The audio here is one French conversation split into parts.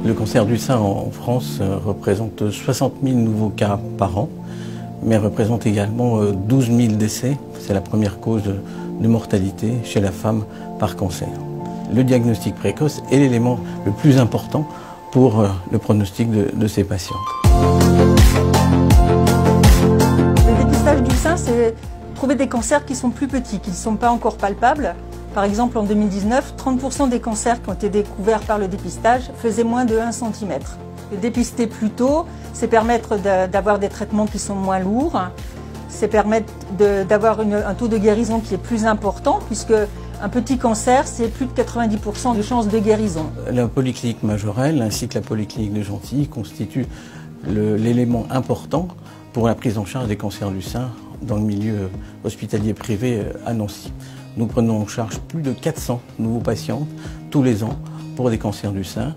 Le cancer du sein en France représente 60 000 nouveaux cas par an, mais représente également 12 000 décès. C'est la première cause de mortalité chez la femme par cancer. Le diagnostic précoce est l'élément le plus important pour le pronostic de ces patientes. Le dépistage du sein, c'est trouver des cancers qui sont plus petits, qui ne sont pas encore palpables. Par exemple, en 2019, 30% des cancers qui ont été découverts par le dépistage faisaient moins de 1 cm. Dépister plus tôt, c'est permettre d'avoir des traitements qui sont moins lourds, c'est permettre d'avoir un taux de guérison qui est plus important, puisque un petit cancer, c'est plus de 90% de chances de guérison. La polyclinique Majorelle ainsi que la polyclinique de Gentilly constituent l'élément important pour la prise en charge des cancers du sein dans le milieu hospitalier privé à Nancy. Nous prenons en charge plus de 400 nouveaux patients tous les ans pour des cancers du sein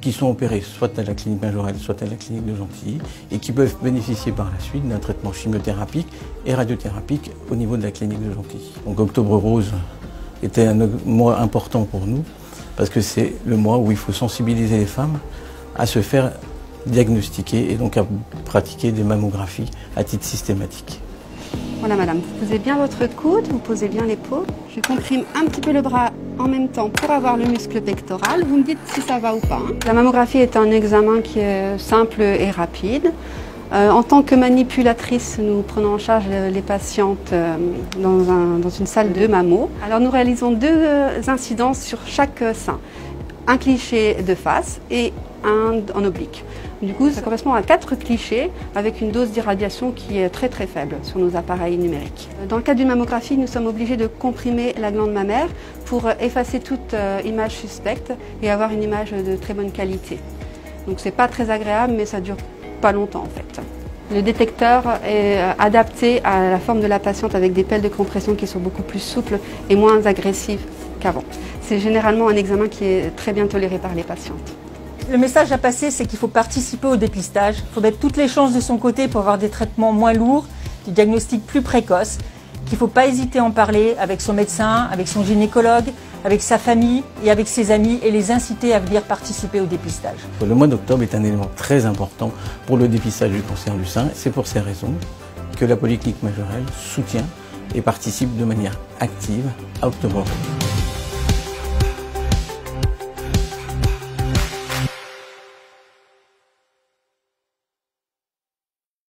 qui sont opérés soit à la clinique Majorelle, soit à la clinique de Gentilly et qui peuvent bénéficier par la suite d'un traitement chimiothérapique et radiothérapique au niveau de la clinique de Gentilly. Donc Octobre Rose était un mois important pour nous parce que c'est le mois où il faut sensibiliser les femmes à se faire diagnostiquer et donc à pratiquer des mammographies à titre systématique. Voilà madame, vous posez bien votre coude, vous posez bien l'épaule. Je comprime un petit peu le bras en même temps pour avoir le muscle pectoral. Vous me dites si ça va ou pas. La mammographie est un examen qui est simple et rapide. En tant que manipulatrice, nous prenons en charge les patientes dans une salle de mammo. Alors nous réalisons 2 incidences sur chaque sein. Un cliché de face et un en oblique. Du coup, ça correspond à 4 clichés avec une dose d'irradiation qui est très très faible sur nos appareils numériques. Dans le cas d'une mammographie, nous sommes obligés de comprimer la glande mammaire pour effacer toute image suspecte et avoir une image de très bonne qualité. Donc c'est pas très agréable, mais ça dure pas longtemps en fait. Le détecteur est adapté à la forme de la patiente avec des pelles de compression qui sont beaucoup plus souples et moins agressives qu'avant. C'est généralement un examen qui est très bien toléré par les patientes. Le message à passer, c'est qu'il faut participer au dépistage. Il faut mettre toutes les chances de son côté pour avoir des traitements moins lourds, des diagnostics plus précoces, qu'il ne faut pas hésiter à en parler avec son médecin, avec son gynécologue, avec sa famille et avec ses amis et les inciter à venir participer au dépistage. Le mois d'octobre est un élément très important pour le dépistage du cancer du sein. C'est pour ces raisons que la polyclinique Majorelle soutient et participe de manière active à Octobre Rose.